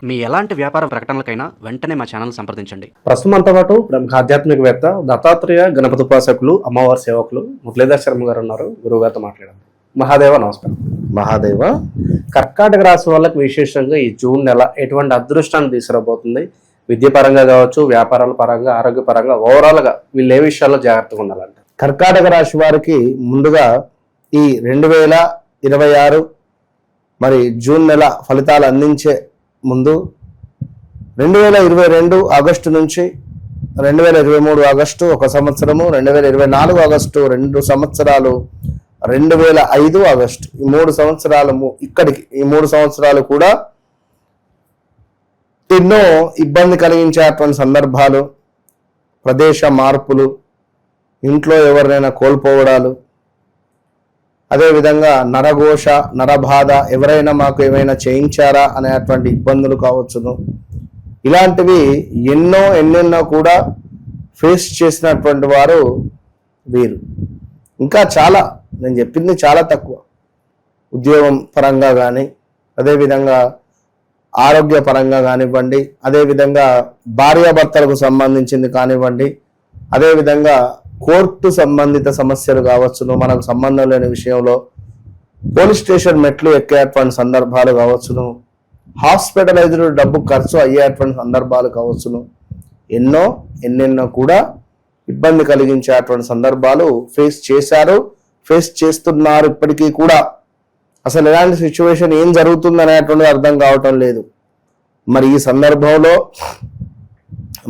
మీ ఎలాంటి వ్యాపార ప్రకటనలకైనా వెంటనే మా ఛానల్ సంప్రదించండి. ప్రస్తుతం అంతా పాటు ప్రముఖ ఆధ్యాత్మికవేత్త దత్తాత్రేయ గణపతి ఉపాసకులు అమ్మవారి సేవకులు మురళీధర్ శర్మ గారు ఉన్నారు. గురువు గారితో మాట్లాడారు. మహాదేవ నమస్కారం. మహాదేవ. కర్కాటక రాశి వాళ్ళకి విశేషంగా ఈ జూన్ నెల ఎటువంటి అదృష్టాన్ని తీసుకురాబోతుంది? విద్యాపరంగా కావచ్చు, వ్యాపారాల పరంగా, ఆరోగ్య పరంగా, ఓవరాల్ గా వీళ్ళు ఏ విషయాల్లో జాగ్రత్తగా ఉండాలంటే? కర్కాటక రాశి వారికి ముందుగా ఈ 2026 మరి జూన్ నెల ఫలితాలు అందించే ముందు 2022 ఆగస్టు నుంచి 2023 ఆగస్టు 1 సంవత్సరము, 2024 ఆగస్టు 2 సంవత్సరాలు, 2005 ఆగస్టు ఈ 3 సంవత్సరాలు ఇక్కడికి ఈ 3 సంవత్సరాలు కూడా ఎన్నో ఇబ్బంది కలిగించేటువంటి సందర్భాలు, ప్రదేశ మార్పులు, ఇంట్లో ఎవరినైనా కోల్పోవడాలు, అదేవిధంగా నరఘోష, నరబాధ, ఎవరైనా మాకు ఏమైనా చేయించారా అనేటువంటి ఇబ్బందులు కావచ్చును. ఇలాంటివి ఎన్నెన్నో కూడా ఫేస్ చేసినటువంటి వారు వీరు. ఇంకా చాలా, నేను చెప్పింది చాలా తక్కువ. ఉద్యోగం పరంగా కానీ, అదేవిధంగా ఆరోగ్య పరంగా కానివ్వండి, అదేవిధంగా భార్యాభర్తలకు సంబంధించింది కానివ్వండి, అదేవిధంగా కోర్టు సంబంధిత సమస్యలు కావచ్చును, మనకు సంబంధం లేని విషయంలో పోలీస్ స్టేషన్ మెట్లు ఎక్కేటువంటి సందర్భాలు కావచ్చును, హాస్పిటలైజ్డ్ డబ్బు ఖర్చు అయ్యేటువంటి సందర్భాలు కావచ్చును, ఎన్నెన్నో కూడా ఇబ్బంది కలిగించేటువంటి సందర్భాలు ఫేస్ చేశారు, ఫేస్ చేస్తున్నారు. ఇప్పటికీ కూడా అసలు ఎలాంటి సిచ్యువేషన్ ఏం జరుగుతుంది అనేటువంటిది అర్థం కావటం లేదు. మరి ఈ సందర్భంలో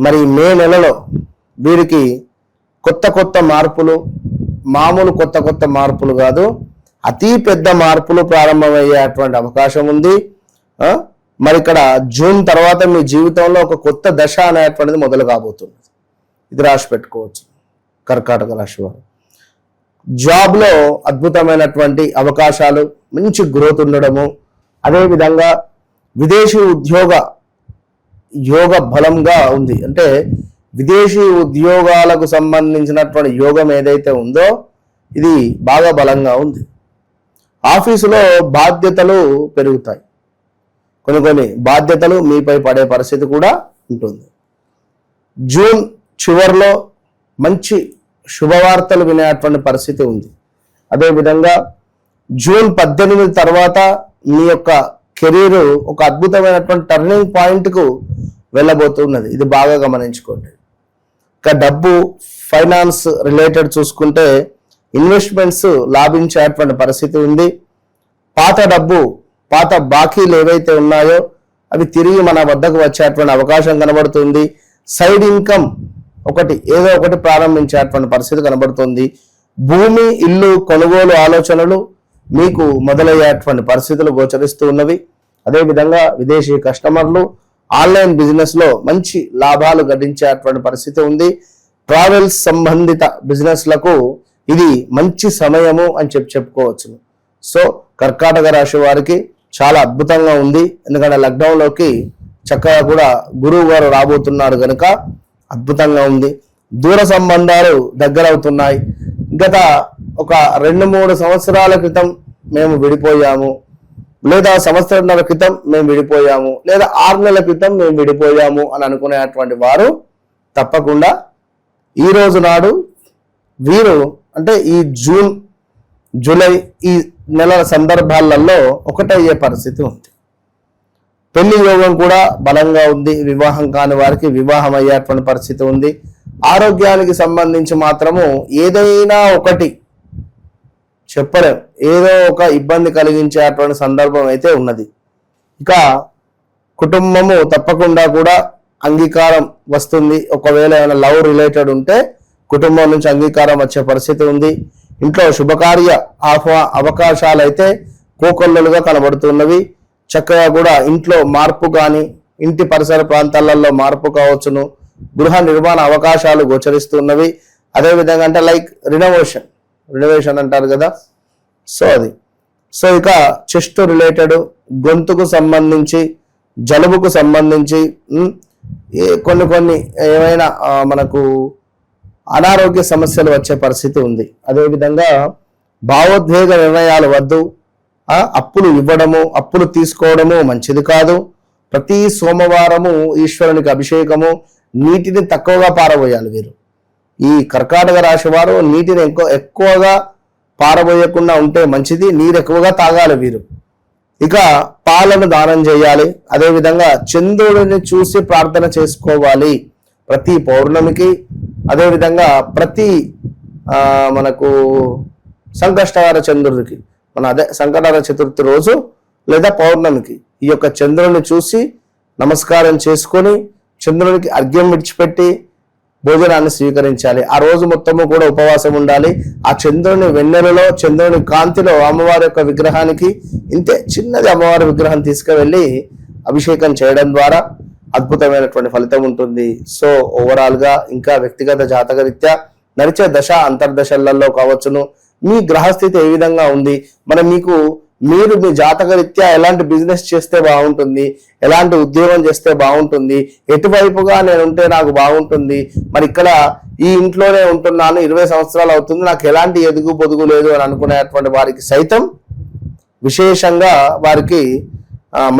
మరి మే నెలలో వీరికి కొత్త మార్పులు, మామూలు కొత్త మార్పులు కాదు, అతి పెద్ద మార్పులు ప్రారంభమయ్యేటువంటి అవకాశం ఉంది. మరి ఇక్కడ జూన్ తర్వాత మీ జీవితంలో ఒక కొత్త దశ అనేటువంటిది మొదలు కాబోతుంది. ఇది రాసి పెట్టుకోవచ్చు కర్కాటక రాశి వారు. జాబ్లో అద్భుతమైనటువంటి అవకాశాలు, మంచి గ్రోత్ ఉండడము, అదేవిధంగా విదేశీ ఉద్యోగ యోగ బలంగా ఉంది. అంటే విదేశీ ఉద్యోగాలకు సంబంధించినటువంటి యోగం ఏదైతే ఉందో ఇది బాగా బలంగా ఉంది. ఆఫీసులో బాధ్యతలు పెరుగుతాయి, కొన్ని బాధ్యతలు మీపై పడే పరిస్థితి కూడా ఉంటుంది. జూన్ చివరిలో మంచి శుభవార్తలు వినేటువంటి పరిస్థితి ఉంది. అదేవిధంగా జూన్ 18 తర్వాత మీ యొక్క కెరీర్ ఒక అద్భుతమైనటువంటి టర్నింగ్ పాయింట్కు వెళ్ళబోతున్నది. ఇది బాగా గమనించుకోండి. ఇక డబ్బు, ఫైనాన్స్ రిలేటెడ్ చూసుకుంటే ఇన్వెస్ట్మెంట్స్ లాభించేటువంటి పరిస్థితి ఉంది. పాత డబ్బు, పాత బాకీలు ఏవైతే ఉన్నాయో అవి తిరిగి మన వద్దకు వచ్చేటువంటి అవకాశం కనబడుతుంది. సైడ్ ఇన్కమ్ ఏదో ఒకటి ప్రారంభించేటువంటి పరిస్థితి కనబడుతుంది. భూమి, ఇల్లు కొనుగోలు ఆలోచనలు మీకు మొదలయ్యేటువంటి పరిస్థితులు గోచరిస్తూ ఉన్నవి. అదేవిధంగా విదేశీ కస్టమర్లు, ఆన్లైన్ బిజినెస్ లో మంచి లాభాలు గడించేటువంటి పరిస్థితి ఉంది. ట్రావెల్స్ సంబంధిత బిజినెస్ లకు ఇది మంచి సమయము అని చెప్పుకోవచ్చు. సో కర్కాటక రాశి వారికి చాలా అద్భుతంగా ఉంది. ఎందుకంటే లాక్డౌన్లోకి చక్కగా కూడా గురువు గారు రాబోతున్నారు కనుక అద్భుతంగా ఉంది. దూర సంబంధాలు దగ్గరవుతున్నాయి. గత ఒక 2-3 సంవత్సరాల క్రితం మేము విడిపోయాము, లేదా సంవత్సరంన్నర క్రితం మేము విడిపోయాము, లేదా 6 నెలల క్రితం మేము విడిపోయాము అని అనుకునేటువంటి వారు తప్పకుండా ఈ రోజు నాడు వీరు అంటే ఈ జూన్, జూలై ఈ నెలల సందర్భాలలో ఒకటయ్యే పరిస్థితి ఉంది. పెళ్లి యోగం కూడా బలంగా ఉంది. వివాహం కాని వారికి వివాహం అయ్యేటువంటి పరిస్థితి ఉంది. ఆరోగ్యానికి సంబంధించి మాత్రము ఏదైనా ఒకటి చెప్పలేం, ఏదో ఒక ఇబ్బంది కలిగించేటువంటి సందర్భం అయితే ఉన్నది. ఇక కుటుంబము తప్పకుండా కూడా అంగీకారం వస్తుంది. ఒకవేళ ఏమైనా లవ్ రిలేటెడ్ ఉంటే కుటుంబం నుంచి అంగీకారం వచ్చే పరిస్థితి ఉంది. ఇంట్లో శుభకార్య అవకాశాలు అయితే కోకొల్లలుగా కనబడుతున్నవి. చక్కగా కూడా ఇంట్లో మార్పు కానీ, ఇంటి పరిసర ప్రాంతాలలో మార్పు కావచ్చును, గృహ నిర్మాణ అవకాశాలు గోచరిస్తున్నవి. అదేవిధంగా అంటే లైక్ రినోవేషన్ అంటారు కదా, సో ఇక చెస్ట్ రిలేటెడ్, గొంతుకు సంబంధించి, జలుబుకు సంబంధించి కొన్ని ఏమైనా మనకు అనారోగ్య సమస్యలు వచ్చే పరిస్థితి ఉంది. అదేవిధంగా భావోద్వేగ నిర్ణయాలు వద్దు. అప్పులు ఇవ్వడము, అప్పులు తీసుకోవడము మంచిది కాదు. ప్రతి సోమవారము ఈశ్వరునికి అభిషేకము, నీటిని తక్కువగా పారబోయాలి వీరు. ఈ కర్కాటక రాశి వారు నీటిని ఎక్కువగా పారబోయకుండా ఉంటే మంచిది, నీరు ఎక్కువగా తాగాలి వీరు. ఇక పాలను దానం చేయాలి. అదేవిధంగా చంద్రుడిని చూసి ప్రార్థన చేసుకోవాలి ప్రతి పౌర్ణమికి. అదేవిధంగా ప్రతి మనకు సంకష్టహార చంద్రుడికి, సంకటహార చతుర్థి రోజు లేదా పౌర్ణమికి ఈ యొక్క చంద్రుడిని చూసి నమస్కారం చేసుకొని చంద్రునికి అర్ఘ్యం విడిచిపెట్టి భోజనాన్ని స్వీకరించాలి. ఆ రోజు మొత్తము కూడా ఉపవాసం ఉండాలి. ఆ చంద్రుని వెన్నెలలో, చంద్రుని కాంతిలో అమ్మవారి యొక్క విగ్రహానికి ఇంతే చిన్నది అమ్మవారి విగ్రహం తీసుకువెళ్ళి అభిషేకం చేయడం ద్వారా అద్భుతమైనటువంటి ఫలితం ఉంటుంది. సో ఓవరాల్ గా ఇంకా వ్యక్తిగత జాతకరీత్యా నడిచే దశ అంతర్దశలలో కావచ్చును, మీ గ్రహస్థితి ఏ విధంగా ఉంది, మరి మీరు మీ జాతకరీత్యా ఎలాంటి బిజినెస్ చేస్తే బాగుంటుంది, ఎలాంటి ఉద్యోగం చేస్తే బాగుంటుంది, ఎటువైపుగా నేను ఉంటే నాకు బాగుంటుంది, మరి ఇక్కడ ఈ ఇంట్లోనే ఉంటున్నాను 20 సంవత్సరాలు అవుతుంది, నాకు ఎలాంటి ఎదుగు పొదుగు లేదు అని అనుకునేటువంటి వారికి సైతం విశేషంగా వారికి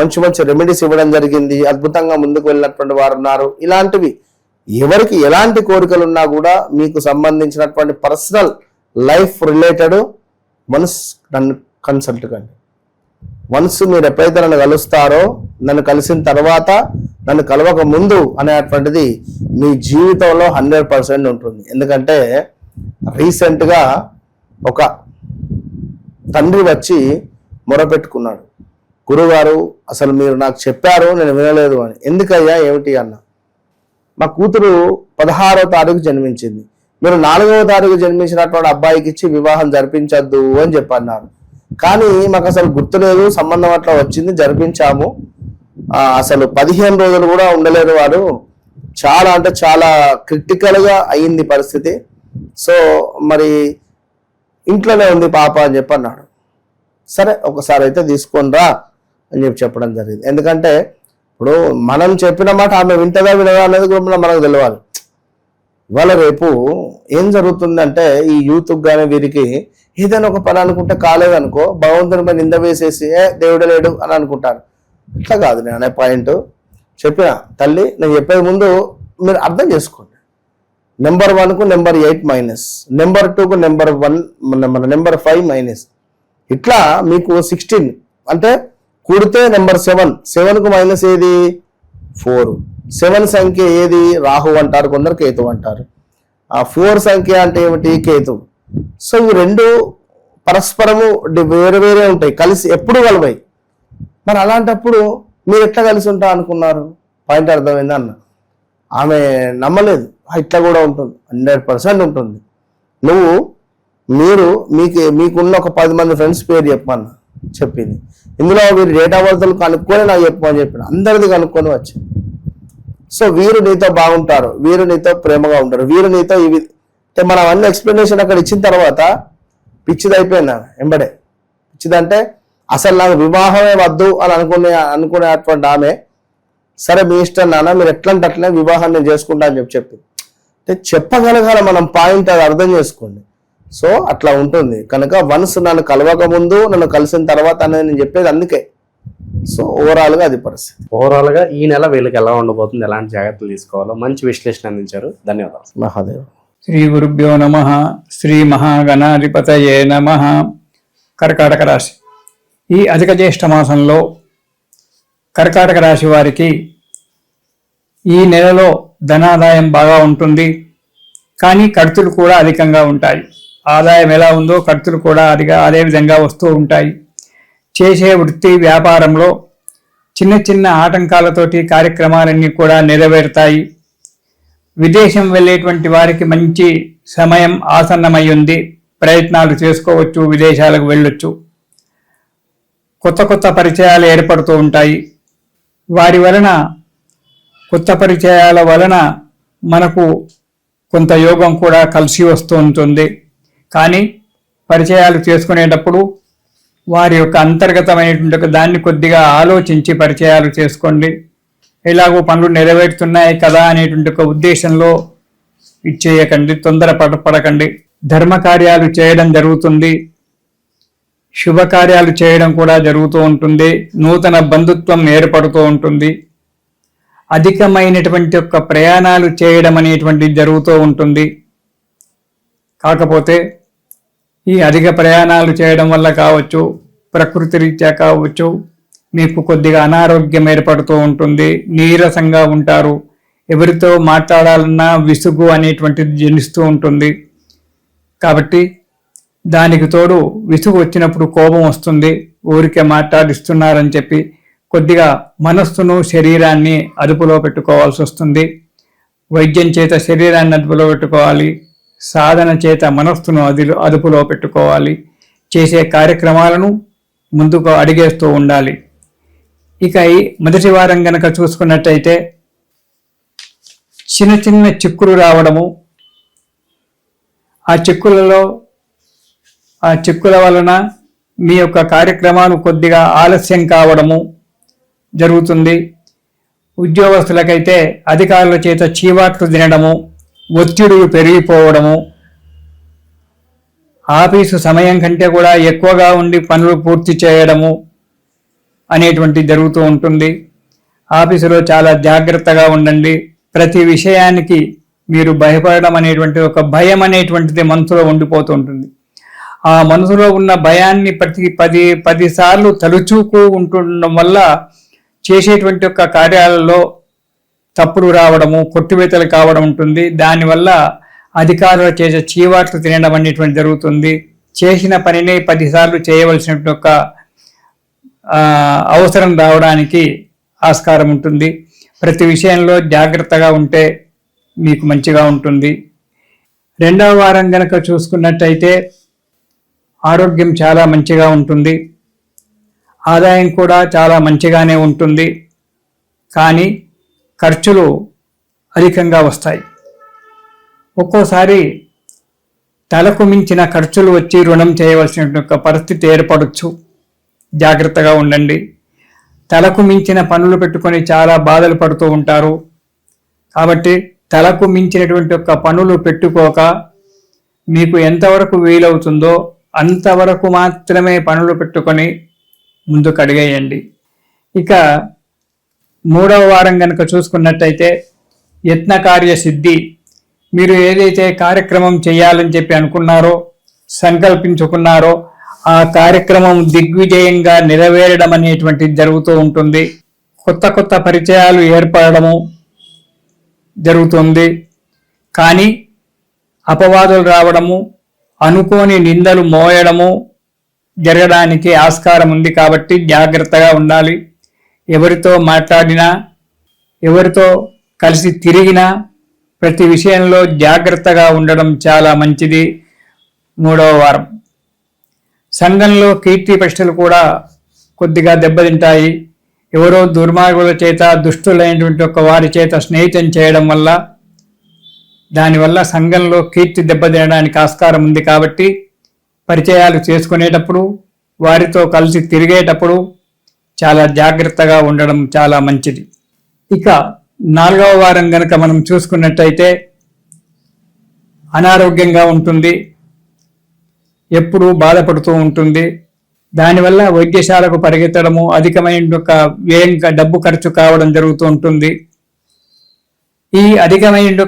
మంచి మంచి రెమెడీస్ ఇవ్వడం జరిగింది. అద్భుతంగా ముందుకు వెళ్ళినటువంటి వారు ఉన్నారు. ఇలాంటివి ఎవరికి ఎలాంటి కోరికలు ఉన్నా కూడా మీకు సంబంధించినటువంటి పర్సనల్ లైఫ్ రిలేటెడ్ వన్స్ నన్ను కన్సల్ట్ కండి. వన్స్ మీరు ఎప్పుడైతే నన్ను కలుస్తారో, నన్ను కలిసిన తర్వాత, నన్ను కలవక ముందు అనేటువంటిది మీ జీవితంలో 100% ఉంటుంది. ఎందుకంటే రీసెంట్గా ఒక తండ్రి వచ్చి మొరపెట్టుకున్నాడు, గురుగారు అసలు మీరు నాకు చెప్పారు నేను వినలేదు అని. ఎందుకయ్యా ఏమిటి అన్న, మా కూతురు 16వ తారీఖు జన్మించింది, మీరు 4వ తారీఖు జన్మించినటువంటి అబ్బాయికి ఇచ్చి వివాహం జరిపించద్దు అని చెప్పన్నారు. కానీ మాకు అసలు గుర్తులేదు, సంబంధం అట్లా వచ్చింది, జరిపించాము. అసలు 15 రోజులు కూడా ఉండలేదు వాడు, చాలా అంటే చాలా క్రిటికల్గా అయ్యింది పరిస్థితి. సో మరి ఇంట్లోనే ఉంది పాప అని చెప్పి అన్నాడు. సరే ఒకసారి అయితే తీసుకొని రా అని చెప్పడం జరిగింది. ఎందుకంటే ఇప్పుడు మనం చెప్పిన మాట ఆమె వింటదా వినదా అనేది కూడా మనకు తెలియాలి. ఇవాళ రేపు ఏం జరుగుతుందంటే ఈ యూత్ కానీ వీరికి ఏదైనా ఒక పని అనుకుంటే కాలేదనుకో భగవంతుని పై నింద వేసేసి దేవుడు లేడు అని అనుకుంటారు. ఇట్లా కాదు నేను అనే పాయింట్ చెప్పిన తల్లి, నేను చెప్పేది ముందు మీరు అర్థం చేసుకోండి. నెంబర్ 1కు నెంబర్ 8 మైనస్, నెంబర్ 2కు నెంబర్ 1 నెంబర్ 5 మైనస్, ఇట్లా మీకు 16 అంటే కూడితే నెంబర్ 7కు మైనస్ ఏది 4. 7 సంఖ్య ఏది రాహు అంటారు, కొందరు కేతు అంటారు. ఆ 4 సంఖ్య అంటే ఏమిటి కేతు. సో ఈ రెండు పరస్పరము వేరే వేరే ఉంటాయి, కలిసి ఎప్పుడు కలవాయి. మరి అలాంటప్పుడు మీరు ఎట్లా కలిసి ఉంటా అనుకున్నారు? పాయింట్ అర్థమైంది అన్న. ఆమె నమ్మలేదు, ఇట్లా కూడా ఉంటుంది, 100% ఉంటుంది. మీకున్న ఒక 10 మంది ఫ్రెండ్స్ పేరు చెప్పమన్నా చెప్పింది. ఇందులో వీరు డేట్ ఆఫ్ బర్త్లు కనుక్కొని నాకు చెప్పమని చెప్పిన, అందరిది కనుక్కొని వచ్చింది. సో వీరు నీతో బాగుంటారు, వీరు నీతో ప్రేమగా ఉంటారు, వీరు నీతో ఇవి అంటే మనం అన్ని ఎక్స్ప్లెనేషన్ అక్కడ ఇచ్చిన తర్వాత పిచ్చిది అయిపోయింది ఎంబడే. పిచ్చిదంటే అసలు నాకు వివాహమే వద్దు అని అనుకునేటువంటి ఆమె, సరే మీ ఇష్టం నాన్న, మీరు ఎట్లంటే అట్లనే వివాహం నేను చేసుకుంటా అని చెప్పింది. అంటే చెప్పగలగాల మనం పాయింట్, అది అర్థం చేసుకోండి. సో అట్లా ఉంటుంది కనుక వన్స్ నన్ను కలవక ముందు, నన్ను కలిసిన తర్వాత అనేది నేను చెప్పేది అందుకే. సో ఓవరాల్ గా అది పరిస్థితి. ఓవరాల్ గా ఈ నెల వీళ్ళకి ఎలా ఉండబోతుంది, ఎలాంటి జాగ్రత్తలు తీసుకోవాలో మంచి విశ్లేషణ అందించారు. ధన్యవాదాలు. మహాదేవ్. శ్రీ గురుభ్యో నమః. శ్రీ మహాగణాధిపతయే నమః. కర్కాటక రాశి. ఈ అధిక జ్యేష్ఠ మాసంలో కర్కాటక రాశి వారికి ఈ నెలలో ధనాదాయం బాగా ఉంటుంది, కానీ ఖర్చులు కూడా అధికంగా ఉంటాయి. ఆదాయం ఎలా ఉందో ఖర్చులు కూడా అదే విధంగా వస్తూ ఉంటాయి. చేసే వృత్తి వ్యాపారంలో చిన్న చిన్న ఆటంకాలతోటి కార్యక్రమాలన్నీ కూడా నెరవేరుతాయి. విదేశం వెళ్ళేటువంటి వారికి మంచి సమయం ఆసన్నమై ఉంది, ప్రయత్నాలు చేసుకోవచ్చు, విదేశాలకు వెళ్ళొచ్చు. కొత్త కొత్త పరిచయాలు ఏర్పడుతూ ఉంటాయి. వారి వలన, కొత్త పరిచయాల వలన మనకు కొంత యోగం కూడా కలిసి వస్తూ ఉంటుంది. కానీ పరిచయాలు చేసుకునేటప్పుడు వారి యొక్క అంతర్గతమైనటువంటి దాన్ని కొద్దిగా ఆలోచించి పరిచయాలు చేసుకోండి. ఎలాగో పనులు నెరవేరుతున్నాయి కదా అనేటువంటి ఒక ఉద్దేశంలో ఇచ్చేయకండి, తొందరపడకండి. ధర్మ కార్యాలు చేయడం జరుగుతుంది. శుభకార్యాలు చేయడం కూడా జరుగుతూ ఉంటుంది. నూతన బంధుత్వం ఏర్పడుతూ ఉంటుంది. అధికమైనటువంటి యొక్క ప్రయాణాలు చేయడం అనేటువంటిది జరుగుతూ ఉంటుంది. కాకపోతే ఈ అధిక ప్రయాణాలు చేయడం వల్ల కావచ్చు, ప్రకృతి రీత్యా కావచ్చు, మీకు కొద్దిగా అనారోగ్యం ఏర్పడుతూ ఉంటుంది. నీరసంగా ఉంటారు. ఎవరితో మాట్లాడాలన్నా విసుగు అనేటువంటిది జనిస్తూ ఉంటుంది. కాబట్టి దానికి తోడు విసుగు వచ్చినప్పుడు కోపం వస్తుంది. ఊరికే మాట్లాడిస్తున్నారని చెప్పి కొద్దిగా మనస్సును శరీరాన్ని అదుపులో పెట్టుకోవాల్సి వస్తుంది. వైద్యం చేత శరీరాన్ని అదుపులో పెట్టుకోవాలి. సాధన చేత మనస్సును అదుపులో పెట్టుకోవాలి. చేసే కార్యక్రమాలను ముందుకు అడిగేస్తూ ఉండాలి. ఇక ఈ మొదటి వారం గనక చూసుకున్నట్టయితే చిన్న చిన్న చిక్కులు రావడము, ఆ చిక్కుల వలన మీ యొక్క కార్యక్రమాలు కొద్దిగా ఆలస్యం కావడము జరుగుతుంది. ఉద్యోగస్తులకైతే అధికారుల చేత చీవాట్లు తినడము, ఒత్తిడులు పెరిగిపోవడము, ఆఫీసు సమయం కంటే కూడా ఎక్కువగా ఉండి పనులు పూర్తి చేయడము అనేటువంటి జరుగుతూ ఉంటుంది. ఆఫీసులో చాలా జాగ్రత్తగా ఉండండి. ప్రతి విషయానికి మీరు భయపడడం అనేటువంటి ఒక భయం అనేటువంటిది మనసులో ఉండిపోతూ ఉంటుంది. ఆ మనసులో ఉన్న భయాన్ని ప్రతి 10 సార్లు తలుచుకు ఉంటుండడం వల్ల చేసేటువంటి యొక్క కార్యాలలో తప్పులు రావడము, కొట్టివేతలు కావడం ఉంటుంది. దానివల్ల అధికారుల చేసే చీవాట్లు తినడం అనేటువంటి జరుగుతుంది. చేసిన పనిని 10 సార్లు చేయవలసినటువంటి ఒక అవసరం రావడానికి ఆస్కారం ఉంటుంది. ప్రతి విషయంలో జాగ్రత్తగా ఉంటే మీకు మంచిగా ఉంటుంది. రెండవ వారం గనక చూసుకున్నట్టయితే ఆరోగ్యం చాలా మంచిగా ఉంటుంది. ఆదాయం కూడా చాలా మంచిగానే ఉంటుంది. కానీ ఖర్చులు అధికంగా వస్తాయి. ఒక్కోసారి తలకు మించిన ఖర్చులు వచ్చి రుణం చేయవలసిన పరిస్థితి ఏర్పడవచ్చు. జాగ్రత్తగా ఉండండి. తలకు మించిన పనులు పెట్టుకొని చాలా బాధలు పడుతూ ఉంటారు. కాబట్టి తలకు మించినటువంటి యొక్క పనులు పెట్టుకోక మీకు ఎంతవరకు వీలవుతుందో అంతవరకు మాత్రమే పనులు పెట్టుకొని ముందుకు అడిగేయండి. ఇక మూడవ వారం కనుక చూసుకున్నట్టయితే యత్న కార్య సిద్ధి. మీరు ఏదైతే కార్యక్రమం చేయాలని చెప్పి అనుకున్నారో, సంకల్పించుకున్నారో ఆ కార్యక్రమం దిగ్విజయంగా నెరవేరడం అనేటువంటిది జరుగుతూ ఉంటుంది. కొత్త పరిచయాలు ఏర్పడము జరుగుతుంది. కానీ అపవాదులు రావడము, అనుకోని నిందలు మోయడము జరగడానికి ఆస్కారం ఉంది. కాబట్టి జాగ్రత్తగా ఉండాలి. ఎవరితో మాట్లాడినా, ఎవరితో కలిసి తిరిగినా ప్రతి విషయంలో జాగ్రత్తగా ఉండడం చాలా మంచిది. మూడవ వారం సంఘంలో కీర్తి ప్రశ్నలు కూడా కొద్దిగా దెబ్బతింటాయి. ఎవరో దుర్మార్గుల చేత, దుష్టులైనటువంటి ఒక వారి చేత స్నేహితం చేయడం వల్ల, దానివల్ల సంఘంలో కీర్తి దెబ్బతినడానికి ఆస్కారం ఉంది. కాబట్టి పరిచయాలు చేసుకునేటప్పుడు, వారితో కలిసి తిరిగేటప్పుడు చాలా జాగ్రత్తగా ఉండడం చాలా మంచిది. ఇక నాలుగవ వారం గనక మనం చూసుకున్నట్టయితే అనారోగ్యంగా ఉంటుంది. ఎప్పుడూ బాధపడుతూ ఉంటుంది. దానివల్ల వైద్యశాలకు పరిగెత్తడము, అధికమైన వ్యయంగా డబ్బు ఖర్చు కావడం జరుగుతూ ఉంటుంది. ఈ అధికమైన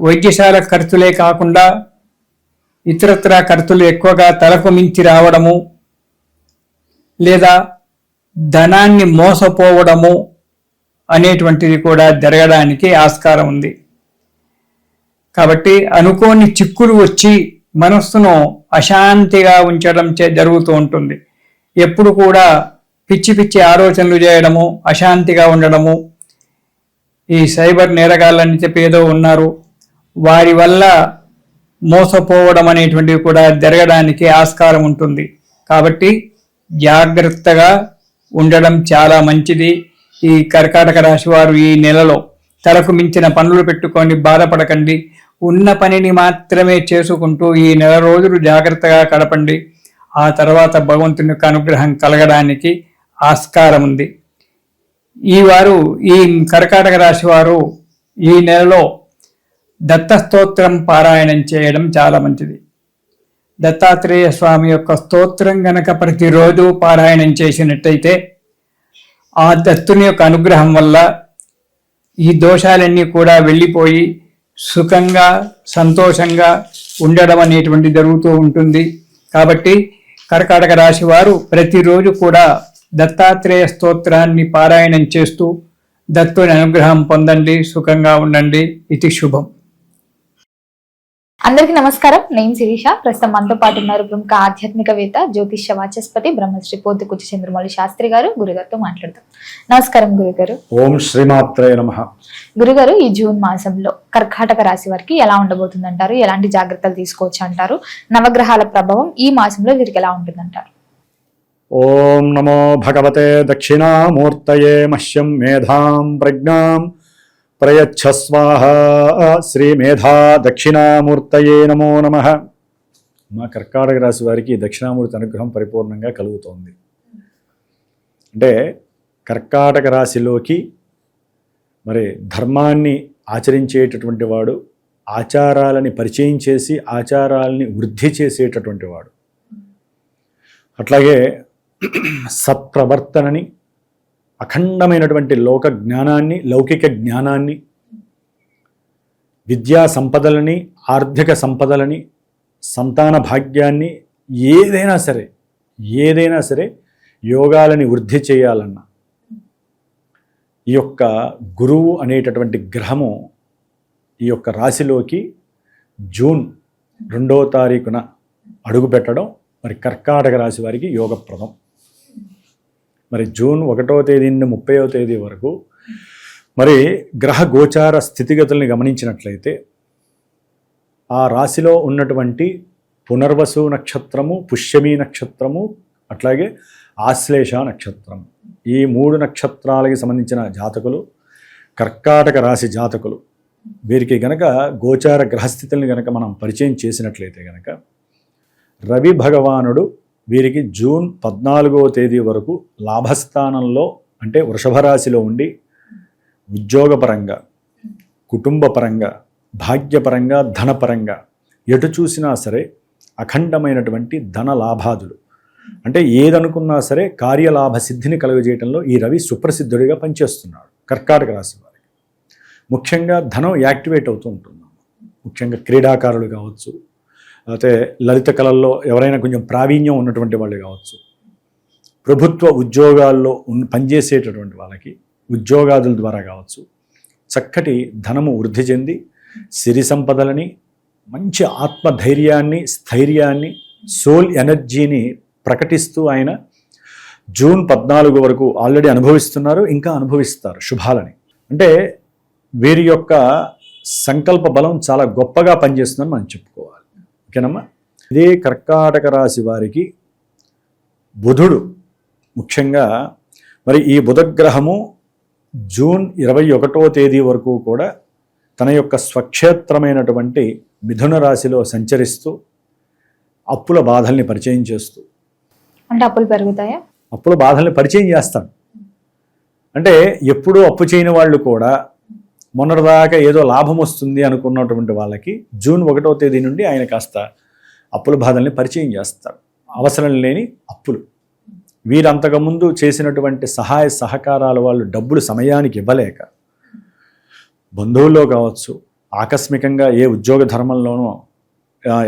వైద్యశాల ఖర్చులే కాకుండా ఇతరత్రా ఖర్చులు ఎక్కువగా తలకు మించి రావడము, లేదా ధనాన్ని మోసపోవడము అనేటువంటిది కూడా జరగడానికి ఆస్కారం ఉంది. కాబట్టి అనుకోని చిక్కులు వచ్చి మనస్సును అశాంతిగా ఉంచడం జరుగుతూ ఉంటుంది. ఎప్పుడు కూడా పిచ్చి ఆలోచనలు చేయడము, అశాంతిగా ఉండడము. ఈ సైబర్ నేరగాళ్ళని చెప్పి ఏదో ఉన్నారు, వారి వల్ల మోసపోవడం అనేటువంటివి కూడా జరగడానికి ఆస్కారం ఉంటుంది. కాబట్టి జాగ్రత్తగా ఉండడం చాలా మంచిది. ఈ కర్కాటక రాశి వారు ఈ నెలలో తలకు మించిన పనులు పెట్టుకొని బాధపడకండి. ఉన్న పనిని మాత్రమే చేసుకుంటూ ఈ నెల రోజులు జాగ్రత్తగా గడపండి. ఆ తర్వాత భగవంతుని యొక్క అనుగ్రహం కలగడానికి ఆస్కారం ఉంది. ఈ కర్కాటక రాశి వారు ఈ నెలలో దత్తస్తోత్రం పారాయణం చేయడం చాలా మంచిది. దత్తాత్రేయ స్వామి యొక్క స్తోత్రం గనక ప్రతిరోజు పారాయణం చేసినట్టయితే ఆ దత్తుని యొక్క అనుగ్రహం వల్ల ఈ దోషాలన్నీ కూడా వెళ్ళిపోయి సుఖంగా సంతోషంగా ఉండడం అనేటువంటి జరుగుతూ ఉంటుంది. కాబట్టి కర్కాటక రాశి వారు ప్రతిరోజు కూడా దత్తాత్రేయ స్తోత్రాన్ని పారాయణం చేస్తూ దత్తుని అనుగ్రహం పొందండి, సుఖంగా ఉండండి. ఇది శుభం. అందరికీ నమస్కారం. నేను శిరీష. ప్రస్తుతం మనతో పాటు ఉన్నారు ప్రముఖ ఆధ్యాత్మికవేత్త, జ్యోతిష్య వాచస్పతి బ్రహ్మశ్రీ పోతుకుచి చంద్రమౌళి శాస్త్రి గారు. గురుగారితో మాట్లాడతాం. నమస్కారం గురుగారు. ఓం శ్రీమాత్రే నమః. గురుగారు, ఈ జూన్ మాసంలో కర్కాటక రాశి వారికి ఎలా ఉండబోతుంది అంటారు? ఎలాంటి జాగ్రత్తలు తీసుకోవచ్చు అంటారు? నవగ్రహాల ప్రభావం ఈ మాసంలో వీరికి ఎలా ఉంటుందంటారు? ఓం నమో భగవతే దక్షిణామూర్తయే మహ్యం మేధాం ప్రజ్ఞాం ప్రయచ్ఛ స్వాహ. శ్రీ మేధా దక్షిణామూర్తయే నమో నమః. మా కర్కాటక రాశి వారికి దక్షిణామూర్తి అనుగ్రహం పరిపూర్ణంగా కలుగుతోంది. అంటే కర్కాటక రాశిలోకి మరి ధర్మాన్ని ఆచరించేటటువంటి వాడు, ఆచారాలని పరిచయం చేసి ఆచారాలని వృద్ధి చేసేటటువంటి వాడు, అట్లాగే సత్ప్రవర్తనని, అఖండమైనటువంటి లోక జ్ఞానాన్ని, లౌకిక జ్ఞానాన్ని, విద్యా సంపదలని, ఆర్థిక సంపదలని, సంతాన భాగ్యాన్ని, ఏదైనా సరే యోగాలని వృద్ధి చేయాలన్నా ఈ యొక్క గురువు అనేటటువంటి గ్రహము ఈ యొక్క రాశిలోకి జూన్ 2వ తారీఖున అడుగు పెట్టడం మరి కర్కాటక రాశి వారికి యోగప్రదం. మరి జూన్ 1వ తేదీ నుండి 30వ తేదీ వరకు మరి గ్రహ గోచార స్థితిగతుల్ని గమనించినట్లయితే ఆ రాశిలో ఉన్నటువంటి పునర్వసు నక్షత్రము, పుష్యమి నక్షత్రము, అట్లాగే ఆశ్లేష నక్షత్రం, ఈ 3 నక్షత్రాలకి సంబంధించిన జాతకులు, కర్కాటక రాశి జాతకులు, వీరికి గనక గోచార గ్రహస్థితుల్ని గనక మనం పరిచయం చేసినట్లయితే గనక రవి భగవానుడు వీరికి జూన్ 14వ తేదీ వరకు లాభస్థానంలో అంటే వృషభ రాశిలో ఉండి ఉద్యోగపరంగా, కుటుంబపరంగా, భాగ్యపరంగా, ధనపరంగా ఎటు చూసినా సరే అఖండమైనటువంటి ధన లాభాదులు, అంటే ఏదనుకున్నా సరే కార్యలాభ సిద్ధిని కలుగజేయడంలో ఈ రవి సుప్రసిద్ధుడిగా పనిచేస్తున్నాడు కర్కాటక రాశి వారికి. ముఖ్యంగా ధనం యాక్టివేట్ అవుతూ ఉంటుంది. ముఖ్యంగా క్రీడాకారులు కావచ్చు, అయితే లలిత కళల్లో ఎవరైనా కొంచెం ప్రావీణ్యం ఉన్నటువంటి వాళ్ళు కావచ్చు, ప్రభుత్వ ఉద్యోగాల్లో పనిచేసేటటువంటి వాళ్ళకి ఉద్యోగాదుల ద్వారా కావచ్చు, చక్కటి ధనము వృద్ధి చెంది సిరి సంపదలని, మంచి ఆత్మధైర్యాన్ని, స్థైర్యాన్ని, సోల్ ఎనర్జీని ప్రకటిస్తూ ఆయన జూన్ 14 వరకు ఆల్రెడీ అనుభవిస్తున్నారు, ఇంకా అనుభవిస్తారు శుభాలని. అంటే వీరి యొక్క సంకల్ప బలం చాలా గొప్పగా పనిచేస్తుందని మనం చెప్పుకోవాలి. ఓకేనమ్మా. ఇదే కర్కాటక రాశి వారికి బుధుడు ముఖ్యంగా మరి ఈ బుధగ్రహము జూన్ 21వ తేదీ వరకు కూడా తన యొక్క స్వక్షేత్రమైనటువంటి మిథున రాశిలో సంచరిస్తూ అప్పుల బాధల్ని పరిచయం చేస్తూ, అంటే అప్పులు పెరుగుతాయా? అప్పుల బాధల్ని పరిచయం చేస్తాడు. అంటే ఎప్పుడూ అప్పు చేయని వాళ్ళు కూడా మొన్నటిదాకా ఏదో లాభం వస్తుంది అనుకున్నటువంటి వాళ్ళకి జూన్ 1వ తేదీ నుండి ఆయన కాస్త అప్పుల బాధల్ని పరిచయం చేస్తాడు. అవసరం లేని అప్పులు, వీరంతకుముందు చేసినటువంటి సహాయ సహకారాల వాళ్ళు డబ్బులు సమయానికి ఇవ్వలేక, బంధువుల్లో కావచ్చు, ఆకస్మికంగా ఏ ఉద్యోగ ధర్మంలోనో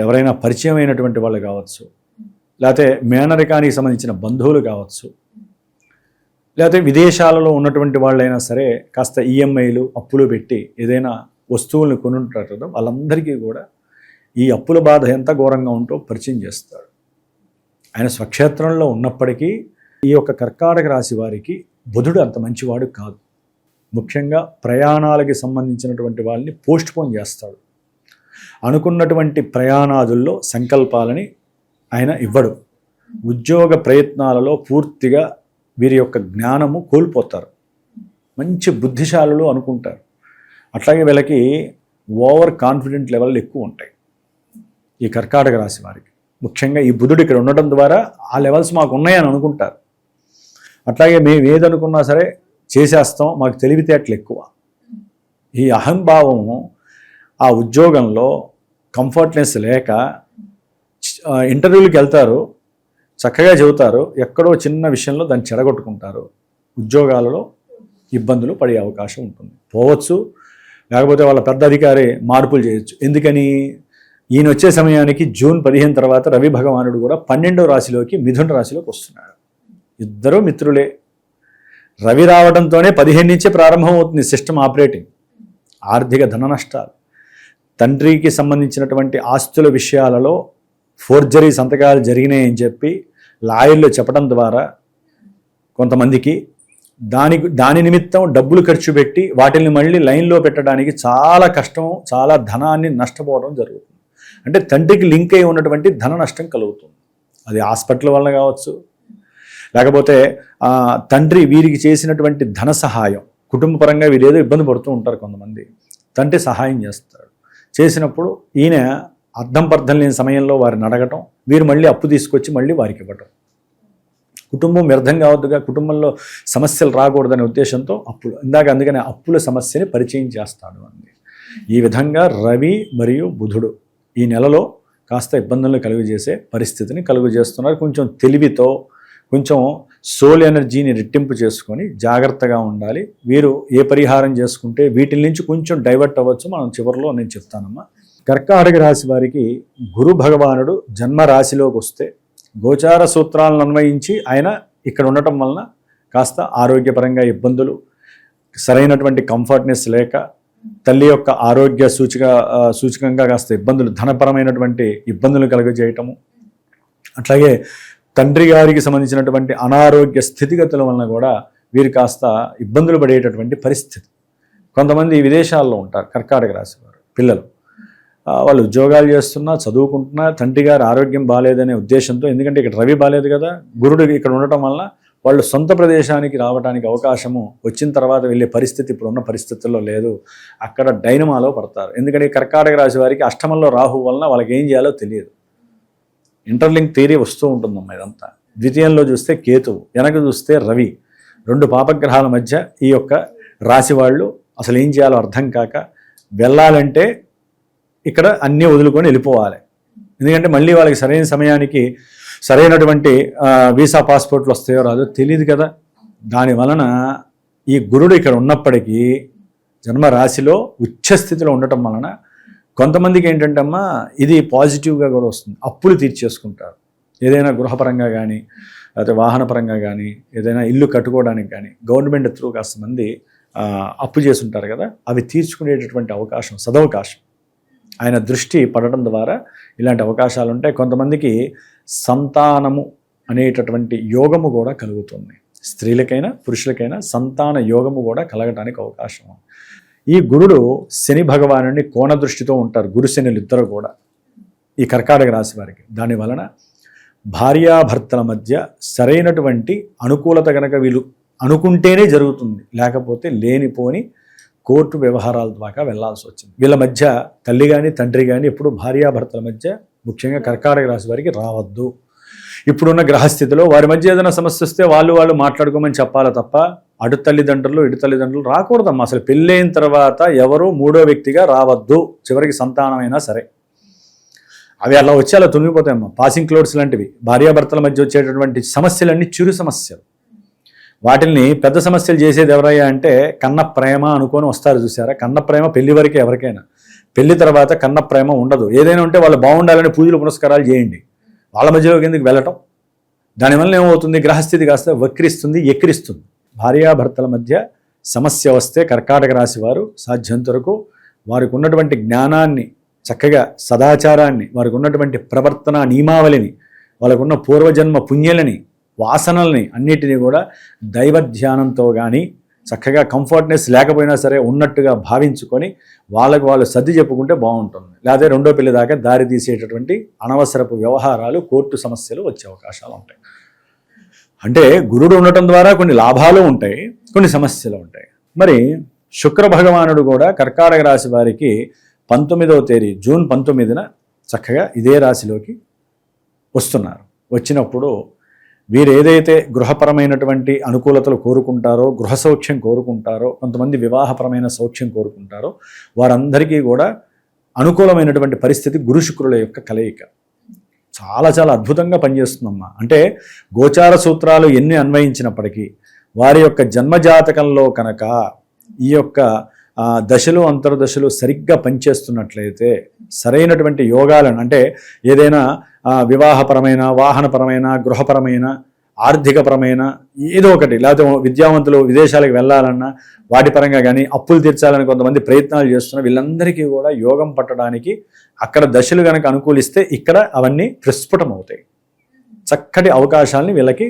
ఎవరైనా పరిచయం అయినటువంటి వాళ్ళు కావచ్చు, లేకపోతే మేనరికానికి సంబంధించిన బంధువులు కావచ్చు, లేకపోతే విదేశాలలో ఉన్నటువంటి వాళ్ళైనా సరే కాస్త ఈఎంఐలు, అప్పులు పెట్టి ఏదైనా వస్తువులను కొనుంటారు కదా, వాళ్ళందరికీ కూడా ఈ అప్పుల బాధ ఎంత ఘోరంగా ఉంటో పరిచయం చేస్తాడు. ఆయన స్వక్షేత్రంలో ఉన్నప్పటికీ ఈ యొక్క కర్కాటక రాశి వారికి బుధుడు అంత మంచివాడు కాదు. ముఖ్యంగా ప్రయాణాలకి సంబంధించినటువంటి వాళ్ళని పోస్ట్ పోన్ చేస్తాడు. అనుకున్నటువంటి ప్రయాణాదుల్లో సంకల్పాలని ఆయన ఇవ్వడు. ఉద్యోగ ప్రయత్నాలలో పూర్తిగా వీరి యొక్క జ్ఞానము కోల్పోతారు. మంచి బుద్ధిశాలులు అనుకుంటారు. అట్లాగే వీళ్ళకి ఓవర్ కాన్ఫిడెంట్ లెవెల్ ఎక్కువ ఉంటాయి ఈ కర్కాటక రాశి వారికి. ముఖ్యంగా ఈ బుధుడు ఇక్కడ ఉండడం ద్వారా ఆ లెవెల్స్ మాకు ఉన్నాయని అనుకుంటారు. అట్లాగే మేము ఏదనుకున్నా సరే చేసేస్తాం, మాకు తెలివితేటలు ఎక్కువ. ఈ అహంభావము ఆ ఉద్యోగంలో కంఫర్ట్నెస్ లేక ఇంటర్వ్యూలకు వెళ్తారు, చక్కగా చెబుతారు, ఎక్కడో చిన్న విషయంలో దాన్ని చెడగొట్టుకుంటారు, ఉద్యోగాలలో ఇబ్బందులు పడే అవకాశం ఉంటుంది. పోవచ్చు, లేకపోతే వాళ్ళ పెద్ద అధికారి మార్పులు చేయొచ్చు. ఎందుకని? ఈయన వచ్చే సమయానికి జూన్ 15 తర్వాత రవి భగవానుడు కూడా 12వ రాశిలోకి, మిథున రాశిలోకి వస్తున్నాడు. ఇద్దరూ మిత్రులే. రవి రావడంతోనే 15 నుంచే ప్రారంభం అవుతుంది సిస్టమ్ ఆపరేటింగ్. ఆర్థిక ధన నష్టాలు, తండ్రికి సంబంధించినటువంటి ఆస్తుల విషయాలలో ఫోర్జరీ సంతకాలు జరిగినాయని చెప్పి లాయర్లు చెప్పడం ద్వారా కొంతమందికి దాని నిమిత్తం డబ్బులు ఖర్చు పెట్టి వాటిని మళ్ళీ లైన్లో పెట్టడానికి చాలా కష్టం, చాలా ధనాన్ని నష్టపోవడం జరుగుతుంది. అంటే తండ్రికి లింక్ అయి ఉన్నటువంటి ధన నష్టం కలుగుతుంది. అది హాస్పిటల్ వల్ల కావచ్చు, లేకపోతే తండ్రి వీరికి చేసినటువంటి ధన సహాయం, కుటుంబ పరంగా వీరు ఏదో ఇబ్బంది పడుతూ ఉంటారు కొంతమంది, తండ్రి సహాయం చేస్తాడు. చేసినప్పుడు ఈయన అర్థం పర్థం లేని సమయంలో వారిని అడగటం, వీరు మళ్ళీ అప్పు తీసుకొచ్చి మళ్ళీ వారికి ఇవ్వటం. కుటుంబం వ్యర్థం కావద్దుగా, కుటుంబంలో సమస్యలు రాకూడదనే ఉద్దేశంతో అప్పులు, అందుకనే అప్పుల సమస్యని పరిచయం చేస్తాడు అండి. ఈ విధంగా రవి మరియు బుధుడు ఈ నెలలో కాస్త ఇబ్బందులను కలుగజేసే పరిస్థితిని కలుగజేస్తున్నారు. కొంచెం తెలివితో, కొంచెం సోల్ ఎనర్జీని రెట్టింపు చేసుకొని జాగ్రత్తగా ఉండాలి. వీరు ఏ పరిహారం చేసుకుంటే వీటి నుంచి కొంచెం డైవర్ట్ అవ్వచ్చు, మనం చివరిలో నేను చెప్తానమ్మా. కర్కాటక రాశి వారికి గురు భగవానుడు జన్మ రాశిలోకి వస్తే గోచార సూత్రాలను అన్వయించి ఆయన ఇక్కడ ఉండటం వలన కాస్త ఆరోగ్యపరంగా ఇబ్బందులు, సరైనటువంటి కంఫర్ట్నెస్ లేక, తల్లి యొక్క ఆరోగ్య సూచకంగా కాస్త ఇబ్బందులు, ధనపరమైనటువంటి ఇబ్బందులు కలుగజేయటము, అట్లాగే తండ్రి గారికి సంబంధించినటువంటి అనారోగ్య స్థితిగతుల వలన కూడా వీరు కాస్త ఇబ్బందులు పడేటటువంటి పరిస్థితి. కొంతమంది విదేశాల్లో ఉంటారు కర్కాటక రాశి వారు పిల్లలు, వాళ్ళు ఉద్యోగాలు చేస్తున్నా, చదువుకుంటున్నా, తండ్రి గారి ఆరోగ్యం బాగాలేదనే ఉద్దేశంతో, ఎందుకంటే ఇక్కడ రవి బాగాలేదు కదా, గురుడు ఇక్కడ ఉండటం వలన వాళ్ళు సొంత ప్రదేశానికి రావడానికి అవకాశము వచ్చిన తర్వాత వెళ్ళే పరిస్థితి ఇప్పుడున్న పరిస్థితుల్లో లేదు. అక్కడ డైనమాలో పడతారు. ఎందుకంటే కర్కాటక రాశి వారికి అష్టమంలో రాహు వలన వాళ్ళకి ఏం చేయాలో తెలియదు. ఇంటర్లింక్ థియరీ వస్తూ ఉంటుందమ్మా ఇదంతా. ద్వితీయంలో చూస్తే కేతువు, వెనక చూస్తే రవి, 2 పాపగ్రహాల మధ్య ఈ యొక్క రాశి వాళ్ళు అసలు ఏం చేయాలో అర్థం కాక వెళ్ళాలంటే ఇక్కడ అన్నీ వదులుకొని వెళ్ళిపోవాలి. ఎందుకంటే మళ్ళీ వాళ్ళకి సరైన సమయానికి సరైనటువంటి వీసా పాస్పోర్ట్లు వస్తాయో రాదో తెలియదు కదా. దాని వలన ఈ గురుడు ఇక్కడ ఉన్నప్పటికీ జన్మ రాశిలో ఉచ్చస్థితిలో ఉండటం వలన కొంతమందికి ఏంటంటే అమ్మా ఇది పాజిటివ్గా కూడా వస్తుంది. అప్పులు తీర్చేసుకుంటారు. ఏదైనా గృహపరంగా కానీ, లేకపోతే వాహనపరంగా కానీ, ఏదైనా ఇల్లు కట్టుకోవడానికి కానీ గవర్నమెంట్ త్రూ కాస్త మంది అప్పు చేసి ఉంటారు కదా, అవి తీర్చుకునేటటువంటి అవకాశం, సదవకాశం ఆయన దృష్టి పడటం ద్వారా ఇలాంటి అవకాశాలు ఉంటాయి. కొంతమందికి సంతానము అనేటటువంటి యోగము కూడా కలుగుతుంది. స్త్రీలకైనా పురుషులకైనా సంతాన యోగము కూడా కలగటానికి అవకాశం. ఈ గురుడు శని భగవానుని కోణ దృష్టితో ఉంటారు, గురు శనులు ఇద్దరు కూడా ఈ కర్కాటక రాశి వారికి. దాని వలన భార్యాభర్తల మధ్య సరైనటువంటి అనుకూలత కనుక వీళ్ళు అనుకుంటేనే జరుగుతుంది, లేకపోతే లేనిపోని కోర్టు వ్యవహారాల దాకా వెళ్లాల్సి వచ్చింది. వీళ్ళ మధ్య తల్లి కానీ తండ్రి కానీ ఎప్పుడు భార్యాభర్తల మధ్య ముఖ్యంగా కర్కాటక రాశి వారికి రావద్దు. ఇప్పుడున్న గ్రహస్థితిలో వారి మధ్య ఏదైనా సమస్య వస్తే వాళ్ళు మాట్లాడుకోమని చెప్పాలి తప్ప అటు తల్లిదండ్రులు ఇటు తల్లిదండ్రులు రాకూడదమ్మా. అసలు పెళ్ళైన తర్వాత ఎవరు మూడో వ్యక్తిగా రావద్దు, చివరికి సంతానమైనా సరే. అవి అలా వచ్చి అలా తునిగిపోతాయమ్మా. పాసింగ్ క్లోడ్స్ లాంటివి భార్యాభర్తల మధ్య వచ్చేటటువంటి సమస్యలన్నీ చిరు సమస్యలు. వాటిల్ని పెద్ద సమస్యలు చేసేది ఎవరయ్యా అంటే కన్న ప్రేమ అనుకొని వస్తారు చూసారా. కన్న ప్రేమ పెళ్లి వరకే ఎవరికైనా, పెళ్లి తర్వాత కన్న ప్రేమ ఉండదు. ఏదైనా ఉంటే వాళ్ళు బాగుండాలని పూజలు పునస్కారాలు చేయండి, వాళ్ళ మధ్యలోకి ఎందుకు వెళ్ళటం. దానివల్ల ఏమవుతుంది, గ్రహస్థితి కాస్త వక్రిస్తుంది, ఎక్కిరిస్తుంది. భార్యాభర్తల మధ్య సమస్య వస్తే కర్కాటక రాశి వారు సాధ్యంత వరకు వారికి ఉన్నటువంటి జ్ఞానాన్ని, చక్కగా సదాచారాన్ని, వారికి ఉన్నటువంటి ప్రవర్తన నియమావళిని, వాళ్ళకు ఉన్న పూర్వజన్మ పుణ్యాలని, వాసనల్ని అన్నిటినీ కూడా దైవ ధ్యానంతో కానీ చక్కగా కంఫర్ట్నెస్ లేకపోయినా సరే ఉన్నట్టుగా భావించుకొని వాళ్ళకు వాళ్ళు సర్ది చెప్పుకుంటే బాగుంటుంది. లేదా రెండో పెళ్లి దాకా దారి తీసేటటువంటి అనవసరపు వ్యవహారాలు, కోర్టు సమస్యలు వచ్చే అవకాశాలు ఉంటాయి. అంటే గురుడు ఉండటం ద్వారా కొన్ని లాభాలు ఉంటాయి, కొన్ని సమస్యలు ఉంటాయి. మరి శుక్ర భగవానుడు కూడా కర్కాటక రాశి వారికి 19వ తేదీ జూన్ 19న చక్కగా ఇదే రాశిలోకి వస్తున్నారు. వచ్చినప్పుడు వీరు ఏదైతే గృహపరమైనటువంటి అనుకూలతలు కోరుకుంటారో, గృహ సౌఖ్యం కోరుకుంటారో, కొంతమంది వివాహపరమైన సౌఖ్యం కోరుకుంటారో, వారందరికీ కూడా అనుకూలమైనటువంటి పరిస్థితి గురు శుక్రుల యొక్క కలయిక. చాలా చాలా అద్భుతంగా పనిచేస్తుందమ్మా. అంటే గోచార సూత్రాలు ఎన్ని అన్వయించినప్పటికీ వారి యొక్క జన్మజాతకంలో కనుక ఈ యొక్క దశలు అంతర్దశలు సరిగ్గా పనిచేస్తున్నట్లయితే సరైనటువంటి యోగాలను, అంటే ఏదైనా వివాహపరమైన, వాహనపరమైన, గృహపరమైన, ఆర్థికపరమైన ఏదో ఒకటి, లేకపోతే విద్యావంతులు విదేశాలకు వెళ్ళాలన్నా వాటి పరంగా కానీ, అప్పులు తీర్చాలని కొంతమంది ప్రయత్నాలు చేస్తున్న వీళ్ళందరికీ కూడా యోగం పట్టడానికి అక్కడ దశలు కనుక అనుకూలిస్తే ఇక్కడ అవన్నీ ప్రస్ఫుటం అవుతాయి. చక్కటి అవకాశాలని వీళ్ళకి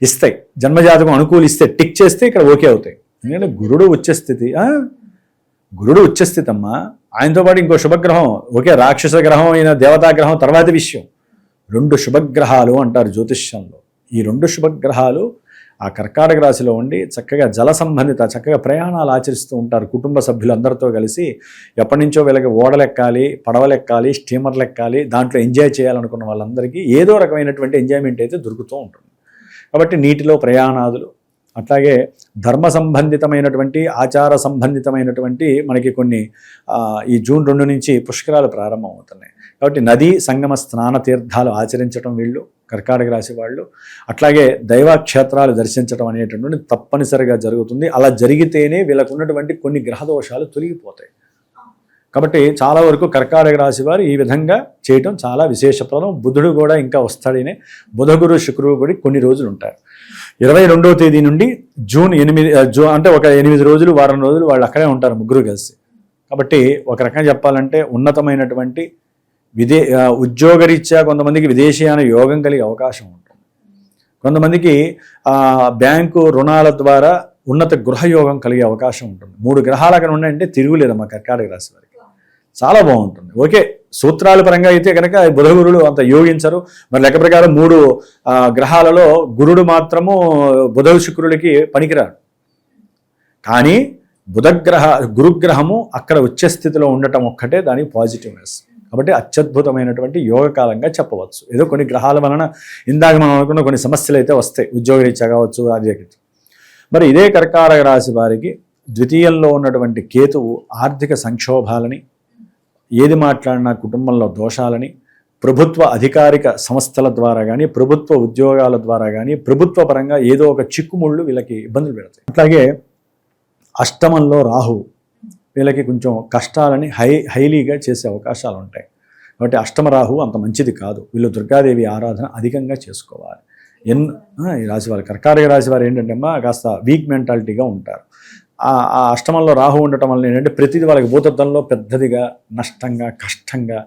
ఇస్తాయి. జన్మజాతకం అనుకూలిస్తే, టిక్ చేస్తే ఇక్కడ ఓకే అవుతాయి. ఎందుకంటే గురుడు ఉచ్చస్థితి, గురుడు ఉచ్చస్థితి అమ్మా. ఆయనతో పాటు ఇంకో శుభగ్రహం, ఓకే రాక్షస గ్రహం అయిన దేవతా గ్రహం తర్వాత విషయం. 2 శుభగ్రహాలు అంటారు జ్యోతిష్యంలో. ఈ 2 శుభగ్రహాలు ఆ కర్కాటక రాశిలో ఉండి చక్కగా జల సంబంధిత చక్కగా ప్రయాణాలు ఆచరిస్తూ ఉంటారు. కుటుంబ సభ్యులందరితో కలిసి ఎప్పటి నుంచో వీళ్ళకి ఓడలెక్కాలి, పడవలెక్కాలి, స్టీమర్లు ఎక్కాలి, దాంట్లో ఎంజాయ్ చేయాలనుకున్న వాళ్ళందరికీ ఏదో రకమైనటువంటి ఎంజాయ్మెంట్ అయితే దొరుకుతూ ఉంటుంది. కాబట్టి నీటిలో ప్రయాణాదులు, అట్లాగే ధర్మ సంబంధితమైనటువంటి, ఆచార సంబంధితమైనటువంటి మనకి కొన్ని ఈ జూన్ 2 నుంచి పుష్కరాలు ప్రారంభం అవుతున్నాయి. కాబట్టి నదీ సంగమ స్నాన తీర్థాలు ఆచరించడం వీళ్ళు కర్కాటక రాశి వాళ్ళు, అట్లాగే దైవక్షేత్రాలు దర్శించడం అనేటటువంటి తప్పనిసరిగా జరుగుతుంది. అలా జరిగితేనే వీళ్ళకు ఉన్నటువంటి కొన్ని గ్రహదోషాలు తొలగిపోతాయి. కాబట్టి చాలా వరకు కర్కాటక రాశి వారు ఈ విధంగా చేయటం చాలా విశేషప్రదం. బుధుడు కూడా ఇంకా వస్తాడనే, బుధ గురు శుక్రుడు కూడా కొన్ని రోజులు ఉంటారు. 22వ తేదీ నుండి జూన్ 8 అంటే ఒక 8 రోజులు, వారం రోజులు వాళ్ళు అక్కడే ఉంటారు ముగ్గురు కలిసి. కాబట్టి ఒక రకంగా చెప్పాలంటే ఉన్నతమైనటువంటి ఉద్యోగరీత్యా కొంతమందికి విదేశీయాన యోగం కలిగే అవకాశం ఉంటుంది. కొంతమందికి బ్యాంకు రుణాల ద్వారా ఉన్నత గృహయోగం కలిగే అవకాశం ఉంటుంది. 3 గ్రహాలు అక్కడ ఉన్నాయంటే తిరుగులేదమ్మా కర్కాటక రాశి వారికి. చాలా బాగుంటుంది. ఓకే సూత్రాల పరంగా అయితే కనుక బుధ గురుడు అంత యోగించరు. మరి లెక్క ప్రకారం 3 గ్రహాలలో గురుడు మాత్రము బుధ శుక్రుడికి పనికిరాడు. కానీ గురుగ్రహము అక్కడ ఉచ్చస్థితిలో ఉండటం ఒక్కటే దానికి పాజిటివ్నెస్. కాబట్టి అత్యద్భుతమైనటువంటి యోగకాలంగా చెప్పవచ్చు. ఏదో కొన్ని గ్రహాల వలన ఇందాక మనం అనుకున్న కొన్ని సమస్యలు అయితే వస్తాయి, ఉద్యోగరీత్యా కావచ్చు, అది. మరి ఇదే కర్కాటక రాశి వారికి ద్వితీయంలో ఉన్నటువంటి కేతువు ఆర్థిక సంక్షోభాలని, ఏది మాట్లాడినా కుటుంబంలో దోషాలని, ప్రభుత్వ అధికారిక సంస్థల ద్వారా కానీ, ప్రభుత్వ ఉద్యోగాల ద్వారా కానీ, ప్రభుత్వ పరంగా ఏదో ఒక చిక్కుముళ్ళు వీళ్ళకి ఇబ్బందులు పెడతాయి. అట్లాగే అష్టమంలో రాహువు వీళ్ళకి కొంచెం కష్టాలని హైలీగా చేసే అవకాశాలు ఉంటాయి. కాబట్టి అష్టమ రాహువు అంత మంచిది కాదు. వీళ్ళు దుర్గాదేవి ఆరాధన అధికంగా చేసుకోవాలి. ఈ రాశి వారు, కర్కాటక రాశి వారు ఏంటంటే అమ్మా కాస్త వీక్ మెంటాలిటీగా ఉంటారు. ఆ అష్టమంలో రాహు ఉండటం వల్ల ఏంటంటే ప్రతిదీ వాళ్ళకి భూతత్వంలో పెద్దదిగా, నష్టంగా, కష్టంగా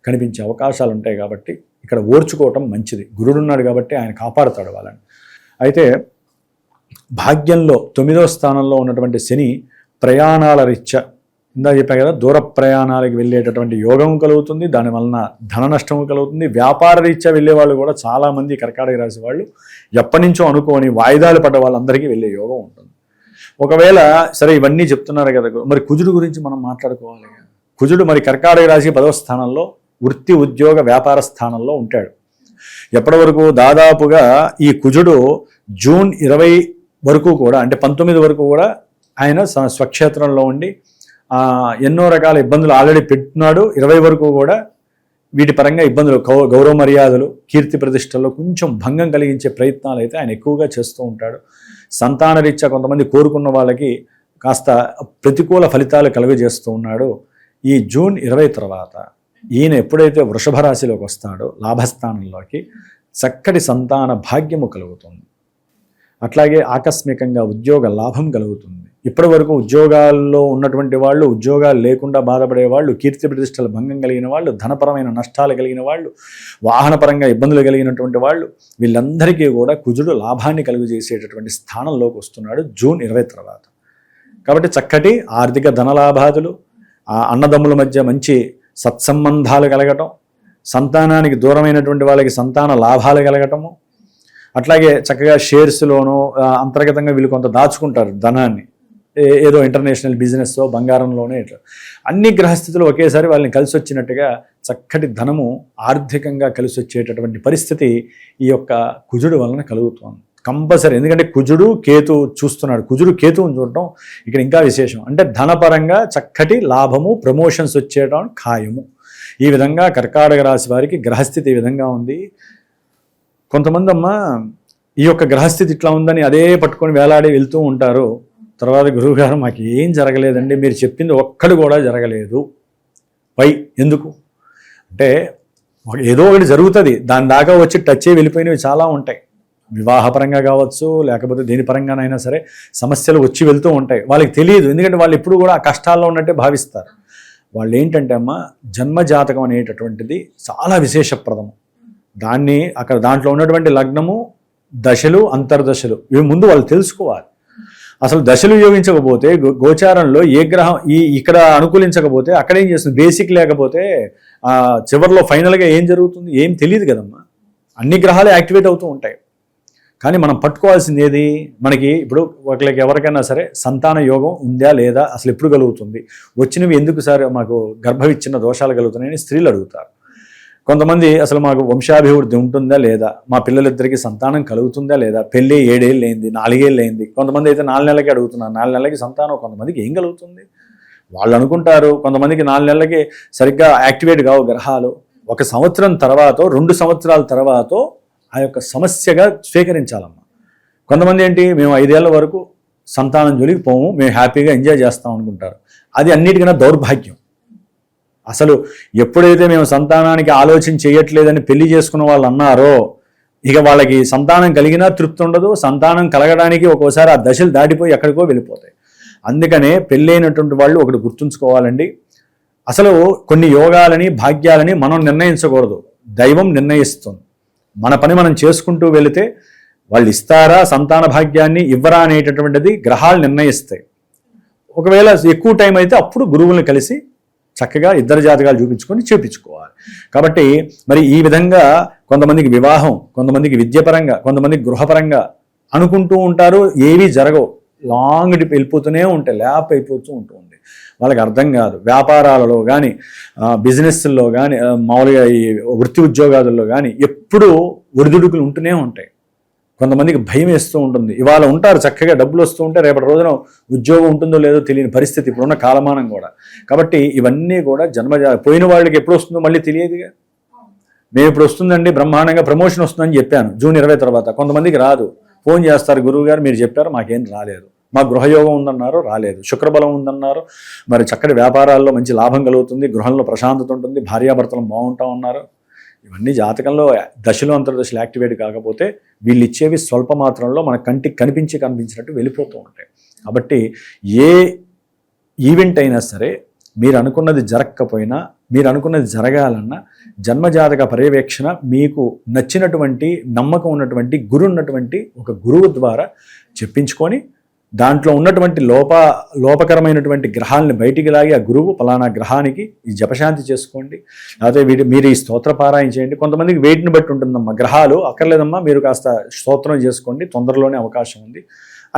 కనిపించే అవకాశాలు ఉంటాయి. కాబట్టి ఇక్కడ ఓర్చుకోవటం మంచిది. గురుడు ఉన్నాడు కాబట్టి ఆయన కాపాడుతాడు వాళ్ళని. అయితే భాగ్యంలో 9వ స్థానంలో ఉన్నటువంటి శని ప్రయాణాల రీత్యా, ఇందా చెప్పా కదా, దూర ప్రయాణాలకు వెళ్ళేటటువంటి యోగం కలుగుతుంది. దానివలన ధన నష్టము కలుగుతుంది. వ్యాపార రీత్యా వెళ్ళే వాళ్ళు కూడా చాలామంది కర్కాటక రాశి వాళ్ళు ఎప్పటి నుంచో అనుకోని వాయిదాలు పడ్డ వాళ్ళందరికీ వెళ్ళే యోగం ఉంటుంది. ఒకవేళ సరే ఇవన్నీ చెప్తున్నారు కదా, మరి కుజుడు గురించి మనం మాట్లాడుకోవాలి. కుజుడు మరి కర్కాటక రాశి 10వ స్థానంలో వృత్తి, ఉద్యోగ, వ్యాపార స్థానంలో ఉంటాడు. ఎప్పటి వరకు దాదాపుగా ఈ కుజుడు జూన్ 20 వరకు కూడా, అంటే 19 వరకు కూడా ఆయన స్వక్షేత్రంలో ఉండి ఎన్నో రకాల ఇబ్బందులు ఆల్రెడీ పెట్టున్నాడు. 20 వరకు కూడా వీటి పరంగా ఇబ్బందులు, గౌరవ మర్యాదలు, కీర్తి ప్రతిష్టల్లో కొంచెం భంగం కలిగించే ప్రయత్నాలు అయితే ఆయన ఎక్కువగా చేస్తూ ఉంటాడు. సంతాన రీత్యా కొంతమంది కోరుకున్న వాళ్ళకి కాస్త ప్రతికూల ఫలితాలు కలుగజేస్తూ ఉన్నాడు. ఈ జూన్ 20 తర్వాత ఈయన ఎప్పుడైతే వృషభ రాశిలోకి వస్తాడో, లాభస్థానంలోకి, చక్కటి సంతాన భాగ్యము కలుగుతుంది. అట్లాగే ఆకస్మికంగా ఉద్యోగ లాభం కలుగుతుంది. ఇప్పటి వరకు ఉద్యోగాల్లో ఉన్నటువంటి వాళ్ళు, ఉద్యోగాలు లేకుండా బాధపడే వాళ్ళు, కీర్తి ప్రతిష్టల భంగం కలిగిన వాళ్ళు, ధనపరమైన నష్టాలు కలిగిన వాళ్ళు, వాహనపరంగా ఇబ్బందులు కలిగినటువంటి వాళ్ళు, వీళ్ళందరికీ కూడా కుజుడు లాభాన్ని కలుగజేసేటటువంటి స్థానంలోకి వస్తున్నాడు జూన్ 20 తర్వాత. కాబట్టి చక్కటి ఆర్థిక ధనలాభాదులు, అన్నదమ్ముల మధ్య మంచి సత్సంబంధాలు కలగటం, సంతానానికి దూరమైనటువంటి వాళ్ళకి సంతాన లాభాలు కలగటము, అట్లాగే చక్కగా షేర్స్లోనూ అంతర్గతంగా వీళ్ళు కొంత దాచుకుంటారు ధనాన్ని, ఏదో ఇంటర్నేషనల్ బిజినెస్ బంగారంలోనే, ఇట్లా అన్ని గ్రహస్థితులు ఒకేసారి వాళ్ళని కలిసి వచ్చినట్టుగా చక్కటి ధనము ఆర్థికంగా కలిసి వచ్చేటటువంటి పరిస్థితి ఈ యొక్క కుజుడు వలన కలుగుతుంది కంపల్సరీ. ఎందుకంటే కుజుడు కేతు చూస్తున్నాడు. కుజుడు కేతువుని చూడటం ఇక్కడ ఇంకా విశేషం. అంటే ధనపరంగా చక్కటి లాభము, ప్రమోషన్స్ వచ్చేయడం ఖాయము. ఈ విధంగా కర్కాటక రాశి వారికి గ్రహస్థితి ఈ విధంగా ఉంది. కొంతమంది అమ్మ ఈ యొక్క గ్రహస్థితి ఇట్లా ఉందని అదే పట్టుకొని వేలాడి వెళ్తూ ఉంటారు. తర్వాత గురువుగారు మాకు ఏం జరగలేదండి, మీరు చెప్పింది ఒక్కడు కూడా జరగలేదు. ఎందుకు అంటే ఏదో ఒకటి జరుగుతుంది, దాని దాకా వచ్చి టచ్ అయ్యి వెళ్ళిపోయినవి చాలా ఉంటాయి. వివాహపరంగా కావచ్చు, లేకపోతే దేని పరంగానైనా సరే సమస్యలు వచ్చి వెళ్తూ ఉంటాయి. వాళ్ళకి తెలియదు, ఎందుకంటే వాళ్ళు ఎప్పుడు కూడా ఆ కష్టాల్లో ఉన్నట్టే భావిస్తారు. వాళ్ళు ఏంటంటే అమ్మ, జన్మజాతకం అనేటటువంటిది చాలా విశేషప్రదం. దాంట్లో ఉన్నటువంటి లగ్నము, దశలు, అంతర్దశలు ఇవి ముందు వాళ్ళు తెలుసుకోవాలి. అసలు దశలు యోగించకపోతే, గోచారంలో ఏ గ్రహం ఇక్కడ అనుకూలించకపోతే అక్కడ ఏం చేస్తుంది, బేసిక్ లేకపోతే చివరిలో ఫైనల్గా ఏం జరుగుతుంది ఏం తెలియదు కదమ్మా. అన్ని గ్రహాలు యాక్టివేట్ అవుతూ ఉంటాయి. కానీ మనం పట్టుకోవాల్సింది ఏది, మనకి ఇప్పుడు ఒకరికి ఎవరికైనా సరే సంతాన యోగం ఉందా లేదా, అసలు ఎప్పుడు కలుగుతుంది, వచ్చినవి ఎందుకు సార్ మాకు గర్భవిచ్ఛిన్న దోషాలు కలుగుతున్నాయని స్త్రీలు అడుగుతారు. కొంతమంది అసలు మాకు వంశాభివృద్ధి ఉంటుందా లేదా, మా పిల్లలిద్దరికీ సంతానం కలుగుతుందా లేదా, పెళ్ళి 7 ఏళ్ళు అయింది, 4 ఏళ్ళు అయింది. కొంతమంది అయితే 4 నెలలకి అడుగుతున్నారు, 4 నెలలకి సంతానం. కొంతమందికి ఏం కలుగుతుంది వాళ్ళు అనుకుంటారు. కొంతమందికి 4 నెలలకి సరిగ్గా యాక్టివేట్ కావు గ్రహాలు. 1 సంవత్సరం తర్వాత, 2 సంవత్సరాల తర్వాత ఆ యొక్క సమస్యగా స్వీకరించాలమ్మా. కొంతమంది ఏంటి, మేము 5 ఏళ్ల వరకు సంతానం జోలికి పోము, మేము హ్యాపీగా ఎంజాయ్ చేస్తాం అనుకుంటారు. అది అన్నిటికన్నా దౌర్భాగ్యం. అసలు ఎప్పుడైతే మేము సంతానానికి ఆలోచన చేయట్లేదని పెళ్లి చేసుకున్న వాళ్ళు అన్నారో, ఇక వాళ్ళకి సంతానం కలిగినా తృప్తి ఉండదు. సంతానం కలగడానికి ఒక్కోసారి ఆ దశలు దాటిపోయి ఎక్కడికో వెళ్ళిపోతాయి. అందుకనే పెళ్ళైనటువంటి వాళ్ళు ఒకటి గుర్తుంచుకోవాలండి, అసలు కొన్ని యోగాలని, భాగ్యాలని మనం నిర్ణయించకూడదు, దైవం నిర్ణయిస్తుంది. మన పని మనం చేసుకుంటూ వెళితే వాళ్ళు ఇస్తారా సంతాన భాగ్యాన్ని, ఇవ్వరా అనేటటువంటిది గ్రహాలు నిర్ణయిస్తాయి. ఒకవేళ ఎక్కువ టైం అయితే అప్పుడు గురువులను కలిసి చక్కగా ఇద్దరు జాతకాలు చూపించుకొని చేపించుకోవాలి. కాబట్టి మరి ఈ విధంగా కొంతమందికి వివాహం, కొంతమందికి విద్యపరంగా, కొంతమందికి గృహపరంగా అనుకుంటూ ఉంటారు, ఏవీ జరగవు, లాంగ్ డిప్ వెళ్ళిపోతూనే ఉంటాయి, ల్యాప్ అయిపోతూ ఉంటుంది. వాళ్ళకి అర్థం కాదు. వ్యాపారాలలో కానీ, బిజినెస్ల్లో కానీ, మామూలుగా ఈ వృత్తి ఉద్యోగాదుల్లో కానీ ఎప్పుడూ ఒడిదుడుకులు ఉంటూనే ఉంటాయి. కొంతమందికి భయం వేస్తూ ఉంటుంది. ఇవాళ ఉంటారు చక్కగా డబ్బులు వస్తూ ఉంటే రేపటి రోజున ఉద్యోగం ఉంటుందో లేదో తెలియని పరిస్థితి ఇప్పుడున్న కాలమానం కూడా. కాబట్టి ఇవన్నీ కూడా పోయిన వాళ్ళకి ఎప్పుడు వస్తుందో మళ్ళీ తెలియదుగా. మేము ఇప్పుడు వస్తుందండి బ్రహ్మాండంగా ప్రమోషన్ వస్తుందని చెప్పాను జూన్ 20 తర్వాత. కొంతమందికి రాదు, ఫోన్ చేస్తారు, గురువు గారు మీరు చెప్పారు మాకేం రాలేదు, మా గృహయోగం ఉందన్నారు రాలేదు, శుక్రబలం ఉందన్నారు, మరి చక్కటి వ్యాపారాల్లో మంచి లాభం కలుగుతుంది, గృహంలో ప్రశాంతత ఉంటుంది, భార్యాభర్తలు బాగుంటా ఉన్నారు. ఇవన్నీ జాతకంలో దశలు, అంతర్దశలు యాక్టివేట్ కాకపోతే వీళ్ళు ఇచ్చేవి స్వల్ప మాత్రంలో మన కంటికి కనిపించినట్టు వెళ్ళిపోతూ ఉంటాయి. కాబట్టి ఏ ఈవెంట్ అయినా సరే మీరు అనుకున్నది జరగకపోయినా, మీరు అనుకున్నది జరగాలన్నా జన్మజాతక పర్యవేక్షణ, మీకు నచ్చినటువంటి నమ్మకం ఉన్నటువంటి ఉన్నటువంటి ఒక గురువు ద్వారా చెప్పించుకొని దాంట్లో ఉన్నటువంటి లోపకరమైనటువంటి గ్రహాలని బయటికి లాగి ఆ గురువు పలానా గ్రహానికి ఈ జపశాంతి చేసుకోండి, లేకపోతే మీరు ఈ స్తోత్ర పారాయణ చేయండి. కొంతమందికి వెయిట్ని బట్టి ఉంటుందమ్మా, గ్రహాలు అక్కర్లేదమ్మా మీరు కాస్త స్తోత్రం చేసుకోండి తొందరలోనే అవకాశం ఉంది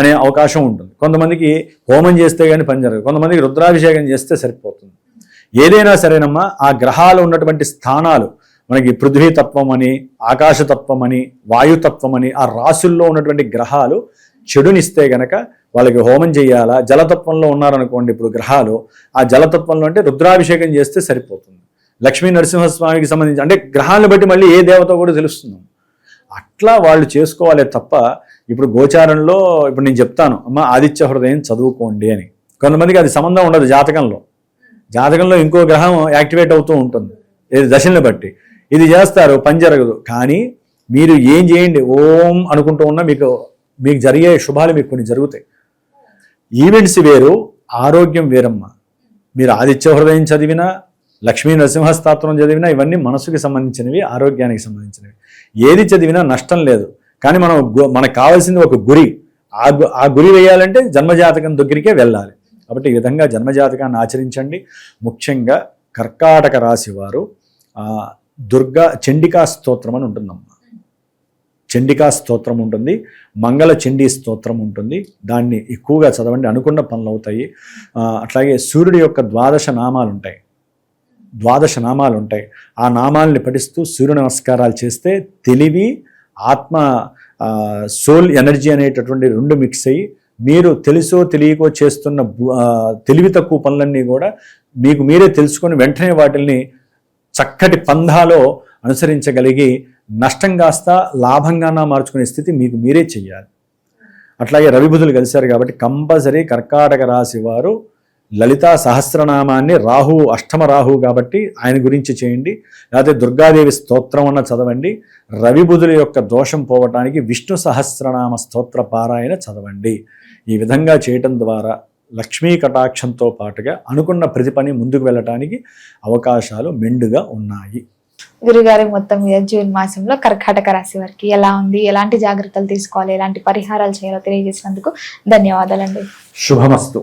అనే అవకాశం ఉంటుంది. కొంతమందికి హోమం చేస్తే కానీ పని జరగదు, కొంతమందికి రుద్రాభిషేకం చేస్తే సరిపోతుంది. ఏదైనా సరేనమ్మా, ఆ గ్రహాలు ఉన్నటువంటి స్థానాలు మనకి పృథ్వీతత్వం అని, ఆకాశతత్వం అని, వాయుతత్వం అని, ఆ రాశుల్లో ఉన్నటువంటి గ్రహాలు చెడునిస్తే గనక వాళ్ళకి హోమం చేయాలా. జలతత్వంలో ఉన్నారనుకోండి ఇప్పుడు గ్రహాలు, ఆ జలతత్వంలో అంటే రుద్రాభిషేకం చేస్తే సరిపోతుంది. లక్ష్మీ నరసింహస్వామికి సంబంధించి అంటే గ్రహాలను బట్టి మళ్ళీ ఏ దేవత కూడా తెలుస్తుంది. అట్లా వాళ్ళు చేసుకోవాలే తప్ప ఇప్పుడు గోచారంలో ఇప్పుడు నేను చెప్తాను అమ్మ ఆదిత్య హృదయం చదువుకోండి అని, కొంతమందికి అది సంబంధం ఉండదు. జాతకంలో ఇంకో గ్రహం యాక్టివేట్ అవుతూ ఉంటుంది, ఏది దశల్ని బట్టి ఇది చేస్తారు, పని జరగదు. కానీ మీరు ఏం చేయండి, ఓం అనుకుంటూ ఉన్నా మీకు జరిగే శుభాలు మీకు కొన్ని జరుగుతాయి. ఈవెంట్స్ వేరు, ఆరోగ్యం వేరమ్మా. మీరు ఆదిత్య హృదయం చదివినా, లక్ష్మీ నరసింహస్తోత్రం చదివినా ఇవన్నీ మనసుకి సంబంధించినవి, ఆరోగ్యానికి సంబంధించినవి. ఏది చదివినా నష్టం లేదు. కానీ మనకు కావాల్సింది ఒక గురి. ఆ గురి వేయాలంటే జన్మజాతకం దగ్గరికే వెళ్ళాలి. కాబట్టి ఈ విధంగా జన్మజాతకాన్ని ఆచరించండి. ముఖ్యంగా కర్కాటక రాశి వారు దుర్గా చండికా స్తోత్రం అని ఉంటుందమ్మా. చండికా స్తోత్రం ఉంటుంది, మంగళ చండీ స్తోత్రం ఉంటుంది. దాన్ని ఎక్కువగా చదవండి, అనుకున్న పనులు అవుతాయి. అట్లాగే సూర్యుడి యొక్క 12 నామాలు ఉంటాయి. ఆ నామాల్ని పఠిస్తూ సూర్య నమస్కారాలు చేస్తే తెలివి, ఆత్మ, సోల్ ఎనర్జీ అనేటటువంటి 2 మిక్స్ అయ్యి మీరు తెలుసో తెలియకో చేస్తున్న తెలివి తక్కువ పనులన్నీ కూడా మీకు మీరే తెలుసుకొని వెంటనే వాటిల్ని చక్కటి పంధాలో అనుసరించగలిగి నష్టం కాస్త లాభంగానా మార్చుకునే స్థితి మీకు మీరే చెయ్యాలి. అట్లాగే రవి బుధులు కలిశారు కాబట్టి కంపల్సరీ కర్కాటక రాశి వారు లలితా సహస్రనామాన్ని అష్టమ రాహు కాబట్టి ఆయన గురించి చేయండి, లేకపోతే దుర్గాదేవి స్తోత్రం అన్న చదవండి. రవి బుధుల యొక్క దోషం పోవటానికి విష్ణు సహస్రనామ స్తోత్ర పారాయణ చదవండి. ఈ విధంగా చేయటం ద్వారా లక్ష్మీ కటాక్షంతో పాటుగా అనుకున్న ప్రతి పని ముందుకు వెళ్ళటానికి అవకాశాలు మెండుగా ఉన్నాయి. గురుగారి మొత్తం మీద జూన్ మాసంలో కర్కాటక రాశి వారికి ఎలా ఉంది, ఎలాంటి జాగ్రత్తలు తీసుకోవాలి, ఎలాంటి పరిహారాలు చేయాలో తెలియజేసినందుకు ధన్యవాదాలండి. శుభమస్తు.